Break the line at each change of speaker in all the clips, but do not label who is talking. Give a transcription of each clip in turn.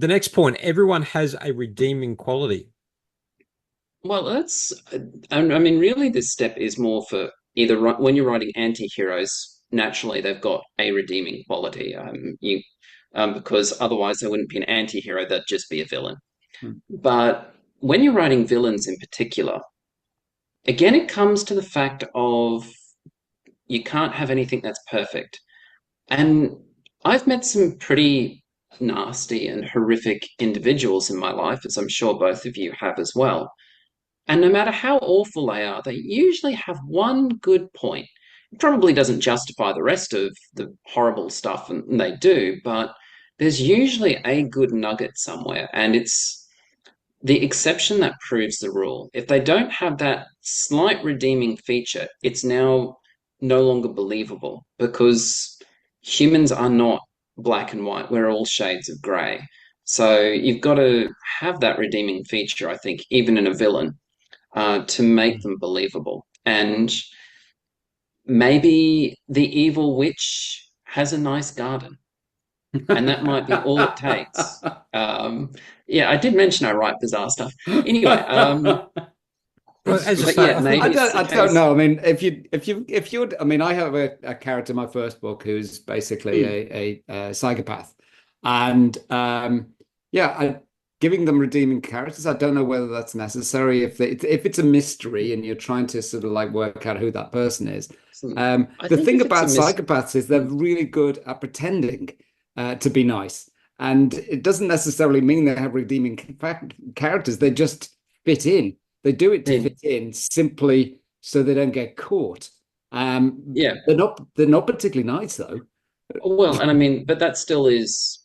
the next point, everyone has a redeeming quality.
Well, I mean, really, this step is more for either when you're writing anti-heroes, naturally they've got a redeeming quality. Because otherwise they wouldn't be an anti-hero, they'd just be a villain.
Hmm.
But when you're writing villains in particular, again, it comes to the fact of you can't have anything that's perfect. And I've met some pretty nasty and horrific individuals in my life, as I'm sure both of you have as well. And no matter how awful they are, they usually have one good point. It probably doesn't justify the rest of the horrible stuff and they do, but there's usually a good nugget somewhere, and it's the exception that proves the rule. If they don't have that slight redeeming feature, it's now no longer believable because humans are not black and white. We're all shades of grey. So you've got to have that redeeming feature, I think, even in a villain, to make them believable. And maybe the evil witch has a nice garden, and that might be all it takes. Yeah, I did mention I write bizarre stuff. Anyway,
Well, as I
but
say,
yeah,
I think
maybe it's the
I don't
case.
know. I mean, if you, I mean, I have a character in my first book who's basically
Mm,
a psychopath, and yeah, giving them redeeming characters. I don't know whether that's necessary. If it's a mystery and you're trying to sort of like work out who that person is,
I
the
think
thing
if it's a
about
mis
psychopaths is they're
mm,
really good at pretending to be nice, and it doesn't necessarily mean they have redeeming characters. They just fit in. They do it to
they,
fit in simply so they don't get caught.
yeah,
They're not particularly nice though.
well, and I mean, but that still is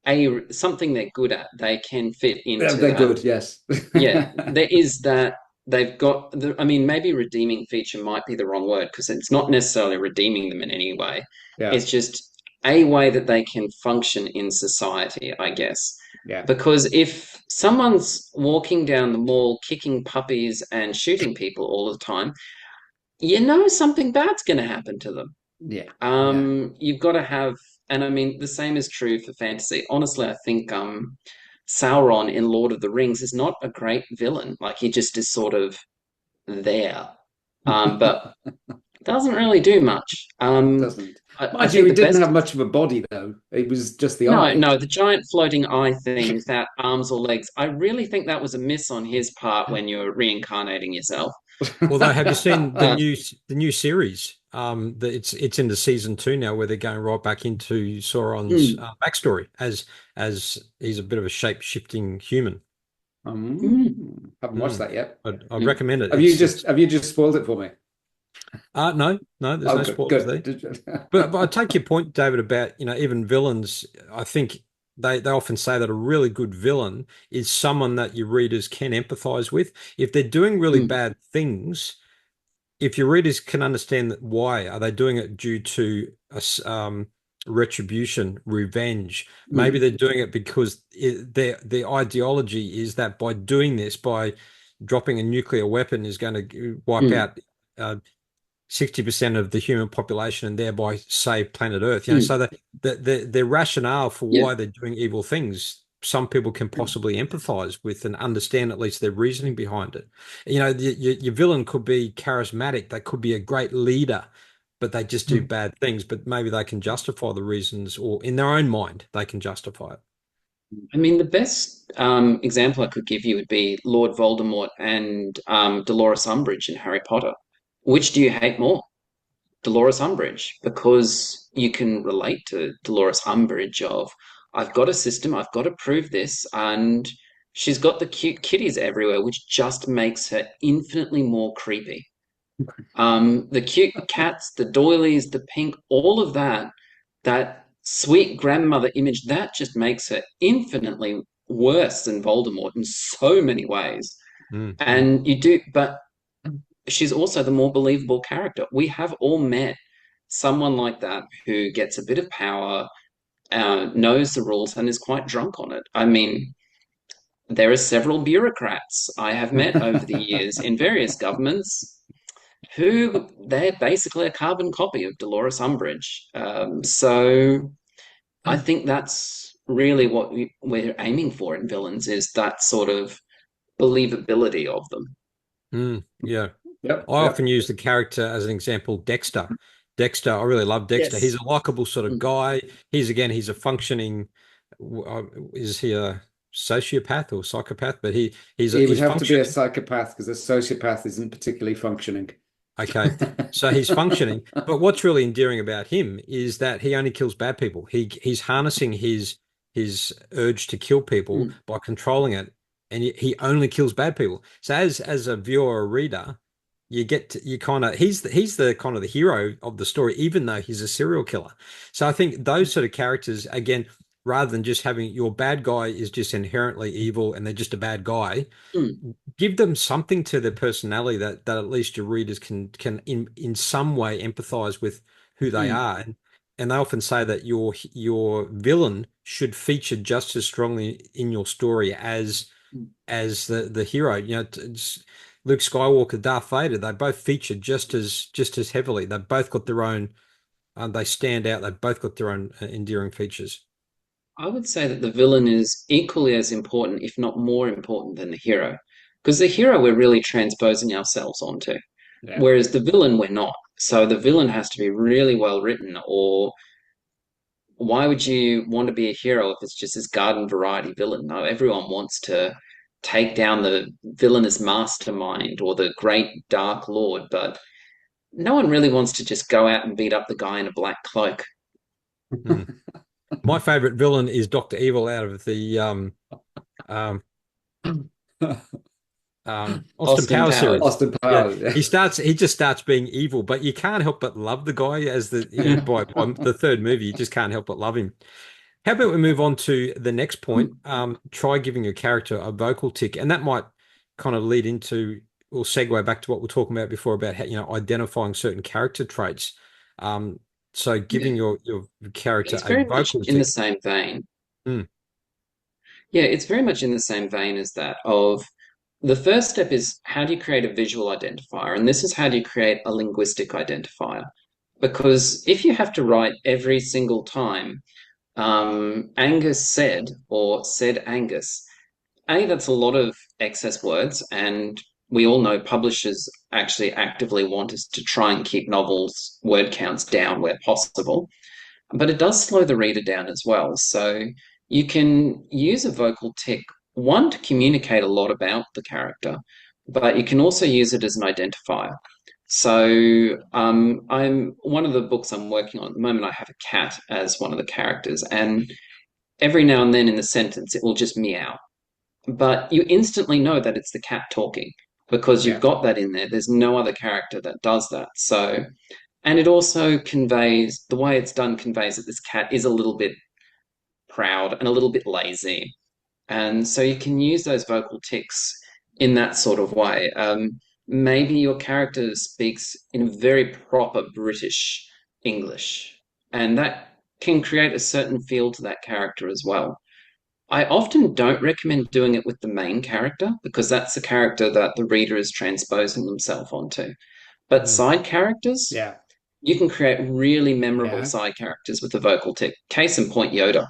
a something they're good at. They can fit into
They're
that.
good, yes.
Yeah, there is that. They've got the, I mean, maybe redeeming feature might be the wrong word because it's not necessarily redeeming them in any way.
Yeah,
It's just a way that they can function in society, I guess.
yeah,
Because if someone's walking down the mall kicking puppies and shooting people all the time, you know something bad's going to happen to them.
yeah, yeah.
You've got to have, and I mean, the same is true for fantasy. Honestly, I think Sauron in Lord of the Rings is not a great villain. Like he just is sort of there, but doesn't really do much.
Doesn't.
I
Mind you,
think
he
the
didn't
best.
have much of a body though. It was just the
No,
eye.
no, the giant floating eye thing without arms or legs. I really think that was a miss on his part when you're reincarnating yourself.
although have you seen
Uh,
the new series? It's into season 2 now, where they're going right back into Sauron's
mm,
backstory as he's a bit of a shape shifting human.
mm,
Haven't watched
Mm.
that yet.
I'd
mm.
recommend it.
Have you
It's
just have you just spoiled it for me?
no, no, there's
Oh,
no
good,
spoilers there.
good.
But I take your point, David, about even villains. I think they often say that a really good villain is someone that your readers can empathize with. If they're doing really
Mm,
bad things, if your readers can understand that why are they doing it due to retribution, revenge, maybe
mm,
they're doing it because their ideology is that by doing this, by dropping a nuclear weapon, is going to wipe
mm,
out. 60% of the human population and thereby save planet Earth.
mm.
So the rationale for
Yeah.
why they're doing evil things, some people can possibly empathize with and understand at least their reasoning behind it. Your villain could be charismatic, they could be a great leader, but they just do bad things. But maybe they can justify the reasons, or in their own mind, they can justify it.
I mean, the best example I could give you would be Lord Voldemort and Dolores Umbridge in Harry Potter. Which do you hate more? Dolores Umbridge, because you can relate to Dolores Umbridge of, I've got a system, I've got to prove this, and she's got the cute kitties everywhere, which just makes her infinitely more creepy. The cute cats, the doilies, the pink, all of that, that sweet grandmother image, that just makes her infinitely worse than Voldemort in so many ways.
Mm.
And you do, but she's also the more believable character. We have all met someone like that who gets a bit of power, knows the rules, and is quite drunk on it. I mean, there are several bureaucrats I have met over the years in various governments who they're basically a carbon copy of Dolores Umbridge. So I think that's really what we're aiming for in villains is that sort of believability of them.
Yeah.
Yep,
I often
yep.
use the character as an example, Dexter. Dexter, I really love Dexter. He's
Yes.
a likable sort of
Mm.
guy. He's a functioning, is he a sociopath or psychopath? But
He would
he's
have to be a
functioning.
psychopath because a sociopath isn't particularly functioning.
Okay. So he's functioning. But what's really endearing about him is that he only kills bad people. He's harnessing his urge to kill people
Mm.
by controlling it, and he only kills bad people. So as a viewer or a reader, you get to, you kind of he's the kind of the hero of the story, even though he's a serial killer. So I think those sort of characters, again, rather than just having your bad guy is just inherently evil and they're just a bad guy,
Mm.
give them something to their personality that at least your readers can in some way empathize with who they
Mm.
are. And they often say that your villain should feature just as strongly in your story
Mm.
as the hero. You know, it's Luke Skywalker, Darth Vader, they both feature just as heavily. They've both got their own they stand out. They've both got their own endearing features.
I would say that the villain is equally as important, if not more important, than the hero. Because the hero we're really transposing ourselves onto,
Yeah.
whereas the villain we're not. So the villain has to be really well written, or why would you want to be a hero if it's just this garden variety villain? No, everyone wants to take down the villainous mastermind or the great dark lord, but no one really wants to just go out and beat up the guy in a black cloak.
Hmm. My favorite villain is Doctor Evil out of the um, Austin
Austin
Powers series.
Powers.
Austin
Yeah,
Powers, yeah.
he just starts being evil, but you can't help but love the guy as by the third movie, you just can't help but love him. How about we move on to the next point? Try giving a character a vocal tick, and that might kind of lead into or segue back to what we are talking about before about how, identifying certain character traits. Um, so
Yeah,
giving your character
it's
a
very much
vocal
in the
tick.
same vein.
Mm,
Yeah, it's very much in the same vein as that of the first step is how do you create a visual identifier? And this is how do you create a linguistic identifier? Because if you have to write every single time, Angus said or said Angus, A, that's a lot of excess words, and we all know publishers actually actively want us to try and keep novels' word counts down where possible, but it does slow the reader down as well. So you can use a vocal tick, one, to communicate a lot about the character, but you can also use it as an identifier. So I'm one of the books I'm working on at the moment. I have a cat as one of the characters, and every now and then in the sentence it will just meow, but you instantly know that it's the cat talking because you've
Yeah.
got that in there. There's no other character that does that. So, and it also conveys the way it's done conveys that this cat is a little bit proud and a little bit lazy. And so you can use those vocal tics in that sort of way. Maybe your character speaks in very proper British English, and that can create a certain feel to that character as well. I often don't recommend doing it with the main character because that's the character that the reader is transposing themselves onto. But
mm,
side characters,
Yeah.
you can create really memorable
Yeah.
side characters with a vocal tick. Case in point, Yoda.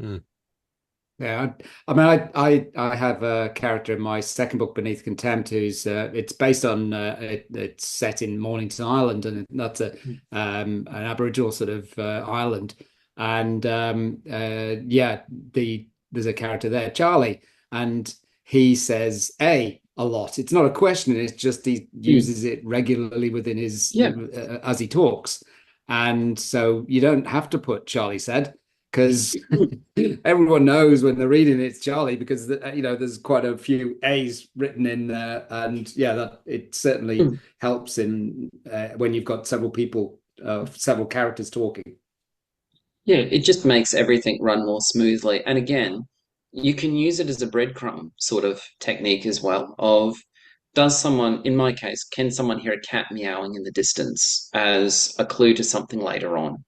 mm,
Yeah, I mean, I have a character in my second book, Beneath Contempt, who's it's based on it's set in Mornington Island, and that's a an Aboriginal sort of island, and yeah, there's a character there, Charlie, and he says a lot. It's not a question; it's just he
Mm.
uses it regularly within his
Yeah.
as he talks, and so you don't have to put Charlie said because everyone knows when they're reading it's Charlie because there's quite a few A's written in there, and yeah, that it certainly
Mm.
helps in when you've got several people, several characters talking.
Yeah, it just makes everything run more smoothly. And again, you can use it as a breadcrumb sort of technique as well of does someone, in my case, can someone hear a cat meowing in the distance as a clue to something later on?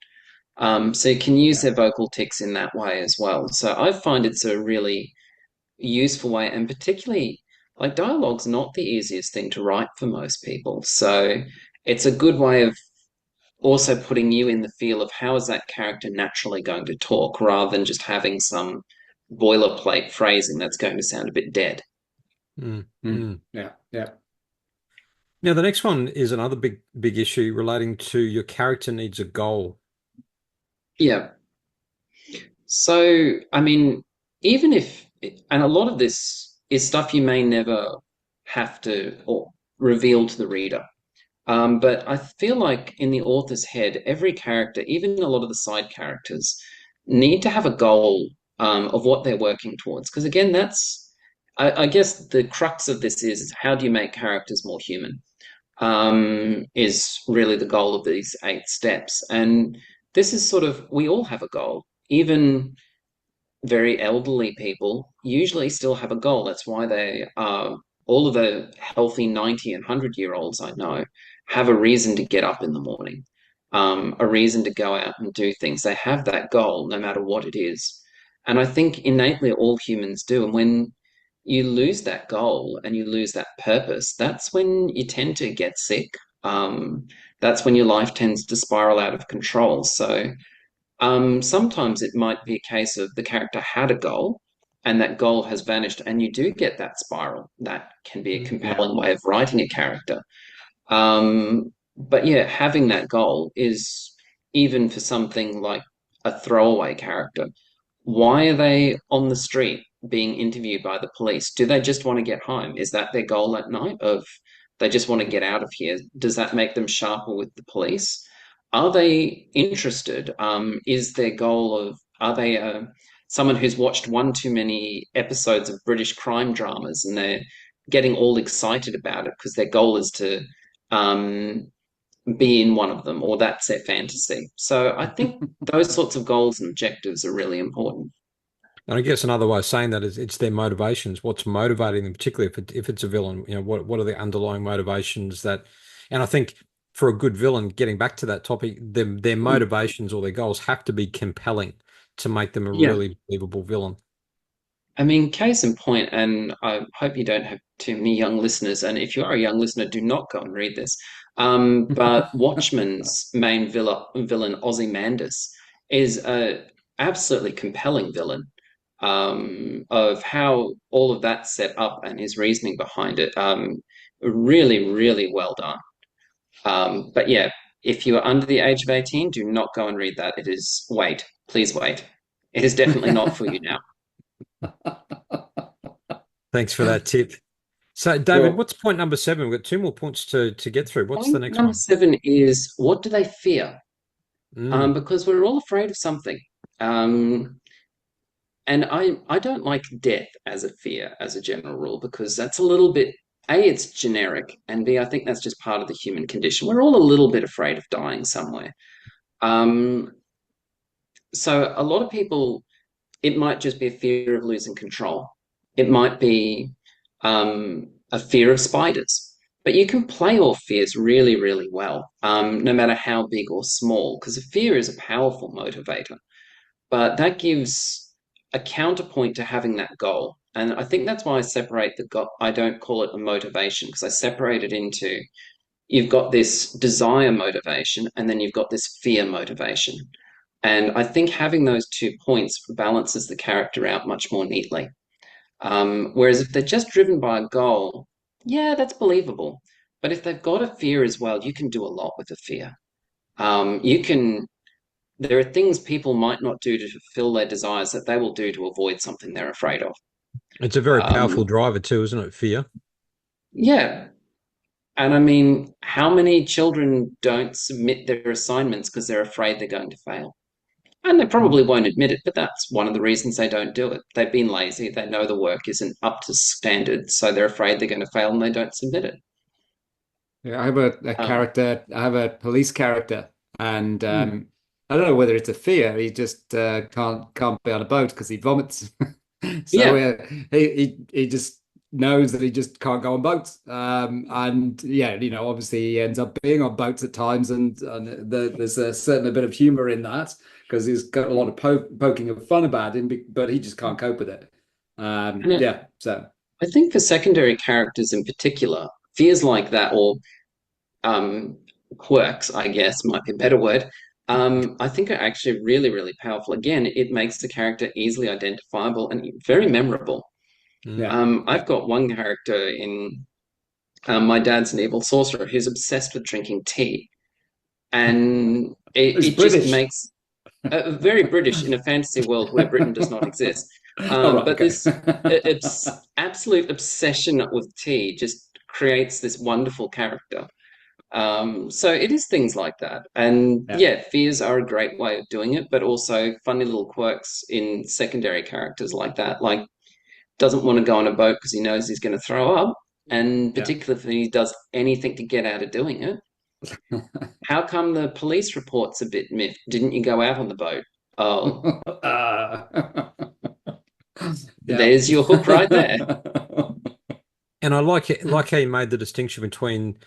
So you can use
Yeah.
their vocal tics in that way as well. So I find it's a really useful way, and particularly like dialogue's not the easiest thing to write for most people. So it's a good way of also putting you in the feel of how is that character naturally going to talk rather than just having some boilerplate phrasing that's going to sound a bit dead.
Mm,
Mm.
mm.
Yeah, yeah.
Now, the next one is another big issue relating to your character needs a goal.
Yeah. So, I mean, even if, and a lot of this is stuff you may never have to or reveal to the reader. But I feel like in the author's head, every character, even a lot of the side characters, need to have a goal of what they're working towards. Because again, I guess the crux of this is how do you make characters more human? Is really the goal of these 8 steps. And this is sort of, we all have a goal. Even very elderly people usually still have a goal. That's why they are all of the healthy 90 and 100-year-olds I know have a reason to get up in the morning, a reason to go out and do things. They have that goal no matter what it is. And I think innately all humans do. And when you lose that goal and you lose that purpose, that's when you tend to get sick. That's when your life tends to spiral out of control. So, sometimes it might be a case of the character had a goal and that goal has vanished, and you do get that spiral. That can be a
Mm.
Yeah.
compelling way of writing a character. But yeah, having that goal is even for something like a throwaway character. Why are they on the street being interviewed by the police? Do they just want to get home? Is that their goal at night? Of they just want to get out of here? Does that make them sharper with the police? Are they interested? Is their goal of are they someone who's watched one too many episodes of British crime dramas and they're getting all excited about it because their goal is to um, be in one of them, or that's their fantasy. So I think those sorts of goals and objectives are really important.
And I guess another way of saying that is it's their motivations. What's motivating them, particularly if it's a villain, what are the underlying motivations that, and I think for a good villain, getting back to that topic, their
Mm.
motivations or their goals have to be compelling to make them a
Yeah.
really believable villain.
I mean, case in point, and I hope you don't have too many young listeners, and if you are a young listener, do not go and read this. But Watchmen's main villain, Ozymandias, is a absolutely compelling villain of how all of that's set up and his reasoning behind it. Really, really well done. But yeah, if you are under the age of 18, do not go and read that. It is, wait, please wait. It is definitely not for you now.
Thanks for that tip. So, David,
Sure.
what's point number seven? We've got two more points to get through. What's the
Point
next
number
one?
7 is what do they fear?
Mm.
Because we're all afraid of something. Um, and I don't like death as a fear, as a general rule, because that's a little bit, A, it's generic, and B, I think that's just part of the human condition. We're all a little bit afraid of dying somewhere. Um, so a lot of people, it might just be a fear of losing control. It might be a fear of spiders. But you can play off fears really, really well, no matter how big or small, because a fear is a powerful motivator. But that gives a counterpoint to having that goal. And I think that's why I separate the goal. I don't call it a motivation because I separate it into you've got this desire motivation and then you've got this fear motivation. And I think having those 2 points balances the character out much more neatly. Whereas if they're just driven by a goal, yeah, that's believable. But if they've got a fear as well, you can do a lot with a fear. You can, there are things people might not do to fulfill their desires that they will do to avoid something they're afraid of.
It's a very powerful
Um,
driver too, isn't it? Fear.
yeah. And I mean, how many children don't submit their assignments because they're afraid they're going to fail? And they
Mm.
probably won't admit it, but that's one of the reasons they don't do it. They've been lazy. They know the work isn't up to standard, so they're afraid they're going to fail and they don't submit it.
Yeah, I have a
Um,
character, I have a police character, and
hmm,
I don't know whether it's a fear. He just can't be on a boat because he vomits. So
yeah,
he just knows that he just can't go on boats. And yeah, obviously he ends up being on boats at times, and there's a certain bit of humor in that because he's got a lot of poking of fun about him, but he just can't cope with it.
and
Yeah, so.
I think for secondary characters in particular, fears like that, or quirks, I guess might be a better word, I think are actually really, really powerful. Again, it makes the character easily identifiable and very memorable.
Mm.
Yeah.
I've
Yeah.
got one character in My Dad's an Evil Sorcerer who's obsessed with drinking tea, and
It's
it just
British.
makes very British in a fantasy world where Britain does not exist.
Oh, right.
But
Okay.
this absolute obsession with tea just creates this wonderful character. So it is things like that. And
Yeah.
yeah, fears are a great way of doing it, but also funny little quirks in secondary characters like that. Like, doesn't want to go on a boat because he knows he's going to throw up. And
Yeah.
particularly if he does anything to get out of doing it. How come the police report's a bit miffed? Didn't you go out on the boat? Oh,
Yeah.
there's your hook right there.
And I like it, like how you made the distinction between,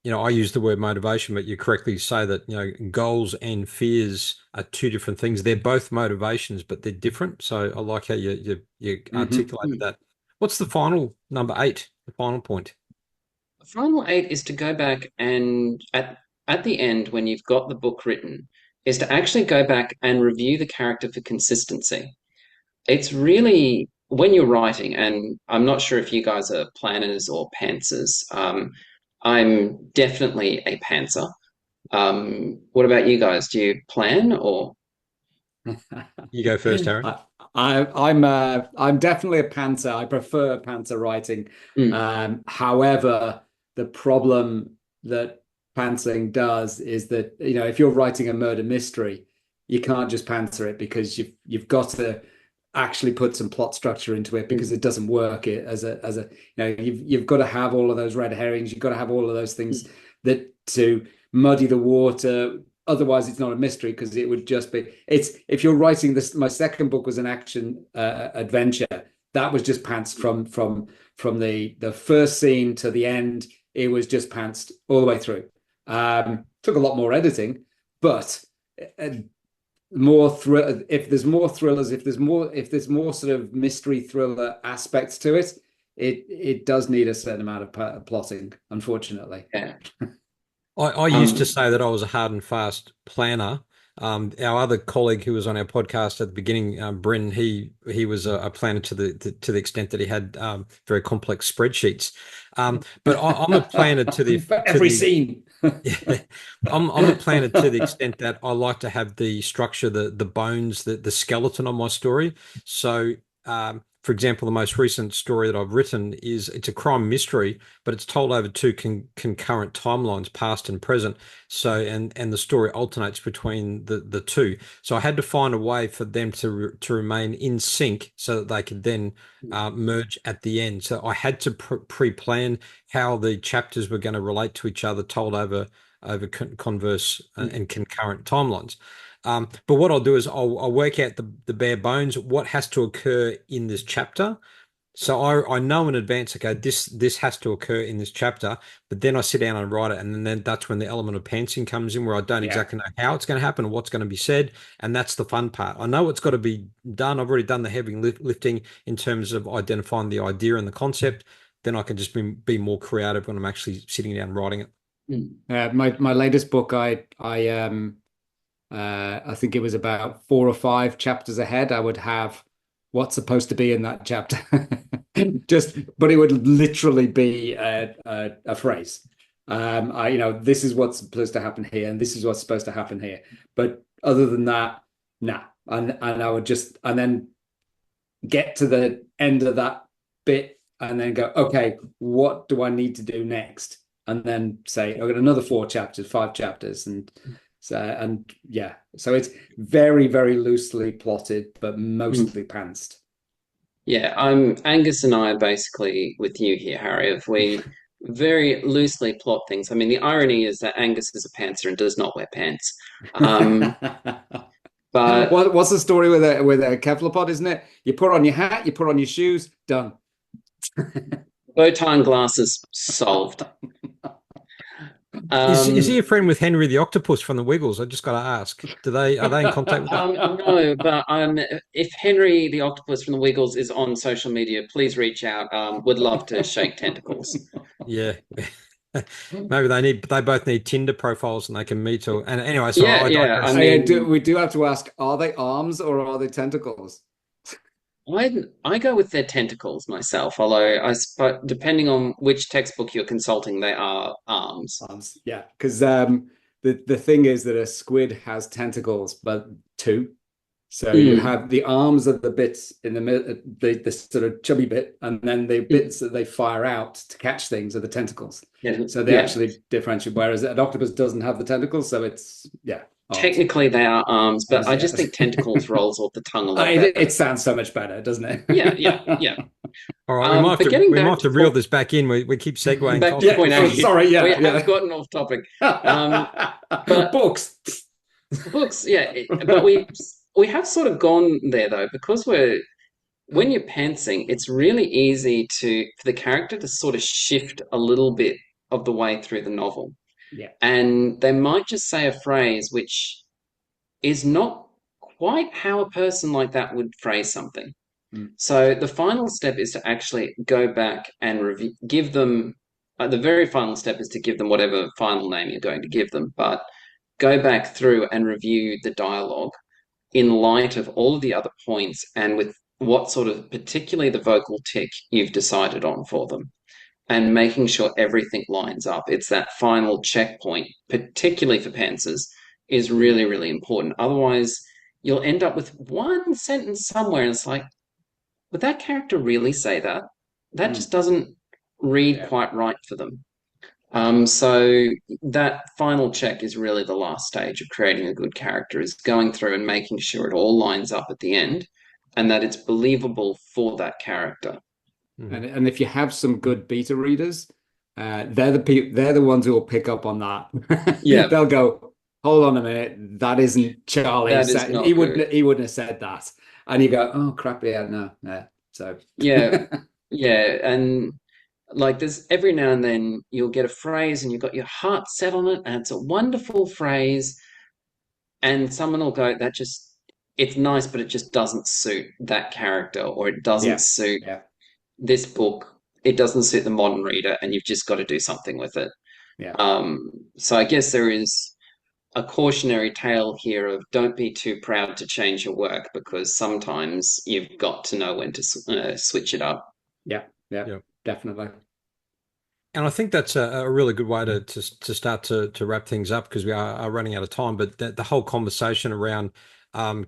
I use the word motivation, but you correctly say that, goals and fears are two different things. They're both motivations, but they're different. So I like how you articulated that. What's the final number 8, the final point?
Final eight is to go back and at the end, when you've got the book written, is to actually go back and review the character for consistency. It's really when you're writing, and I'm not sure if you guys are planners or pantsers. I'm definitely a pantser. What about you guys? Do you plan or?
You go first, Harry.
I'm definitely a pantser. I prefer pantser writing.
Mm,
However, the problem that pantsing does is that, if you're writing a murder mystery, you can't just pantser it because you've got to actually put some plot structure into it because
mm,
it doesn't work as a you've got to have all of those red herrings. You've got to have all of those things
mm,
that to muddy the water. Otherwise, it's not a mystery because it would just be. It's if you're writing this. My second book was an action adventure that was just pantsed from the first scene to the end. It was just pantsed all the way through. Took a lot more editing, but uh, more thrill. If there's more thrillers, if there's more sort of mystery thriller aspects to it, it does need a certain amount of plotting, unfortunately.
yeah.
I used to
Um,
say that I was a hard and fast planner. Our other colleague who was on our podcast at the beginning, Bryn, he was a planner to the extent that he had very complex spreadsheets. But I'm a planner to the
For
to
every
the
scene.
yeah, I'm a planner to the extent that I like to have the structure, the bones, the skeleton on my story. So, for example, the most recent story that I've written it's a crime mystery, but it's told over two concurrent timelines, past and present. So, and the story alternates between the two. So I had to find a way for them to remain in sync so that they could then merge at the end. So I had to pre-plan how the chapters were going to relate to each other, told over converse and concurrent timelines. But what I'll do is I'll work out the bare bones, what has to occur in this chapter. So I know in advance, okay, this has to occur in this chapter, but then I sit down and write it, and then that's when the element of pantsing comes in, where I don't
Yeah.
exactly know how it's going to happen or what's going to be said, and that's the fun part. I know it's got to be done. I've already done the heavy lifting in terms of identifying the idea and the concept. Then I can just be more creative when I'm actually sitting down writing it.
mm,
My latest book, I think it was about 4 or 5 chapters ahead. I would have what's supposed to be in that chapter, but it would literally be a phrase. This is what's supposed to happen here, and this is what's supposed to happen here. But other than that, nah. And I would just and then get to the end of that bit and then go, okay, what do I need to do next? And then say, I've got another 4 chapters, 5 chapters, and yeah, so it's very, very loosely plotted, but
mm.
mostly pantsed.
Yeah, I'm Angus and I are basically with you here, Harry. If we very loosely plot things, I mean, the irony is that Angus is a pantser and does not wear pants. Um, but
What's the story with a Kevlar pod, isn't it? You put on your hat, you put on your shoes, done.
bow tie and glasses solved.
Is he
Um,
a friend with Henry the Octopus from the Wiggles? I just got to ask. Are they in contact with that?
no, but if Henry the Octopus from the Wiggles is on social media, please reach out. Would love to shake tentacles.
Yeah. Maybe they both need Tinder profiles and they can meet. Or and anyway, sorry,
Yeah,
I
yeah. I
digress.
mean,
We do have to ask, are they arms or are they tentacles?
I go with their tentacles myself, although depending on which textbook you're consulting, they are arms.
Arms, yeah. Because the thing is that a squid has tentacles, but two. So you
Mm.
have the arms of the bits in the middle, the sort of chubby bit, and then the
Mm.
bits that they fire out to catch things are the tentacles.
Yeah,
So they
yeah.
actually differentiate. Whereas an octopus doesn't have the tentacles, so it's yeah, arms.
Technically, they are arms, but
Arms,
I
yeah.
just think tentacles rolls off the tongue a lot better.
It sounds so much better, doesn't it?
Yeah, yeah, yeah.
All right,
But getting
we might
back
have
to
to reel this back in. We keep segueing
back to
off
Yeah.
point
Oh,
A,
sorry.
we
Yeah,
have
yeah.
gotten off topic. But
Books.
books, yeah, but we have sort of gone there though because when you're pantsing, it's really easy for the character to sort of shift a little bit of the way through the novel.
Yeah.
And they might just say a phrase which is not quite how a person like that would phrase something.
Mm.
So the final step is to actually go back and give them. The very final step is to give them whatever final name you're going to give them, but go back through and review the dialogue in light of all of the other points and with what sort of, particularly the vocal tick you've decided on for them, and making sure everything lines up. It's that final checkpoint, particularly for pantsers, is really, really important. Otherwise, you'll end up with one sentence somewhere, and it's like, would that character really say that? That
Mm.
just doesn't read
Yeah.
quite right for them. So that final check is really the last stage of creating a good character, is going through and making sure it all lines up at the end and that it's believable for that character.
Mhm.
And if you have some good beta readers, they're the ones who will pick up on that.
Yeah,
They'll go, hold on a minute, that isn't Charlie
that is
said.
not good.
He wouldn't have said that. And you go, oh crap, yeah, no, yeah. So
Yeah, yeah. And like there's every now and then you'll get a phrase and you've got your heart set on it and it's a wonderful phrase, and someone will go, that just, it's nice, but it just doesn't suit that character, or it doesn't
yeah,
suit
yeah,
this book, it doesn't suit the modern reader, and you've just got to do something with it.
yeah.
So I guess there is a cautionary tale here of don't be too proud to change your work, because sometimes you've got to know when to switch it up.
Yeah, yeah,
Yeah.
definitely.
And I think that's a really good way to start to wrap things up because we are running out of time. But the whole conversation around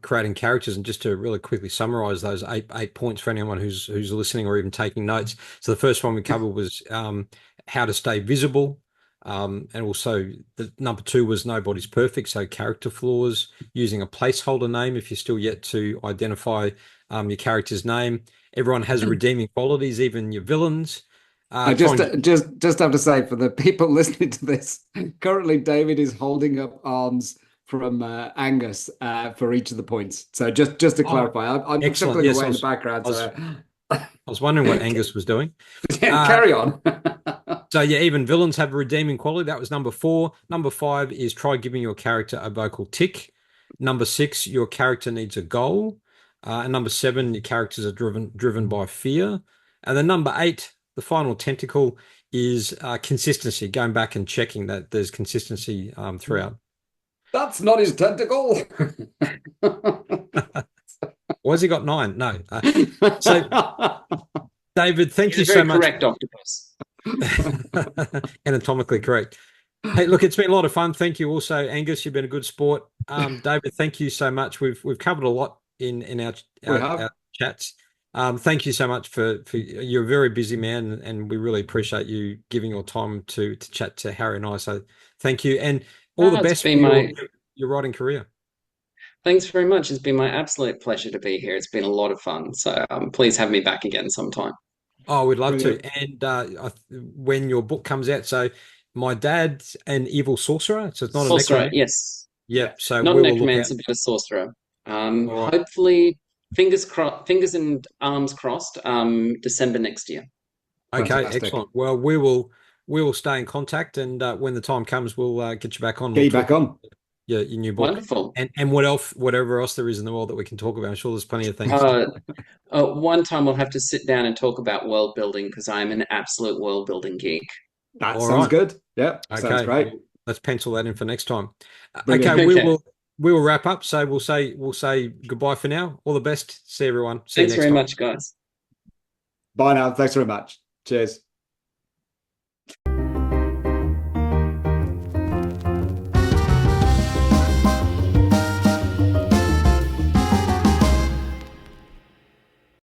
creating characters, and just to really quickly summarize those eight points for anyone who's listening or even taking notes. So the first one we covered was how to stay visible. And also the number two was nobody's perfect. So character flaws, using a placeholder name if you're still yet to identify your character's name. Everyone has redeeming qualities, even your villains.
I
Try and
just have to say for the people listening to this, currently David is holding up arms from Angus for each of the points. So just to
Oh,
clarify, I'm
excellent.
chuckling
Yes,
away in the background.
I was,
So
I was wondering what Angus was doing.
yeah,
Uh,
carry on.
so yeah, even villains have a redeeming quality. That was number four. Number five is try giving your character a vocal tick. Number six, your character needs a goal. And number seven, your characters are driven by fear. And then number eight, the final tentacle is consistency. Going back and checking that there's consistency throughout.
That's not his tentacle.
Why has he got nine? No. So David, thank
He's
you
a
so
very
much.
correct octopus.
Anatomically correct. Hey, look, it's been a lot of fun. Thank you also, Angus. You've been a good sport. David, thank you so much. We've covered a lot in
We have.
our chats. Thank you so much for you're a very busy man, and we really appreciate you giving your time to chat to Harry and I. So thank you, and all the
It's
best for
been my
your writing career.
Thanks very much. It's been my absolute pleasure to be here. It's been a lot of fun. So please have me back again sometime.
Oh, we'd love to.
Brilliant.
And when your book comes out, so my dad's an evil sorcerer, so it's not a
Sorcerer,
necromancer.
yes.
Yep. So
Not a
we will look out.
necromancer, but a sorcerer.
All right.
Hopefully, fingers and arms crossed. December next year.
Okay,
Fantastic.
excellent. Well, we will stay in contact, and when the time comes, we'll get you back on.
Get
We'll
you back
talk
on.
your new book,
Wonderful.
and whatever else there is in the world that we can talk about. I'm sure there's plenty of things.
One time we'll have to sit down and talk about world building because I'm an absolute world building geek.
That
All
sounds
right.
good. Yeah, sounds
Okay.
great.
Well, let's pencil that in for next time. Okay,
Brilliant.
Okay.
we will wrap up. So we'll say goodbye for now. All the best. See everyone. See you
Thanks
next
very
time.
much, guys.
Bye now. Thanks very much. Cheers.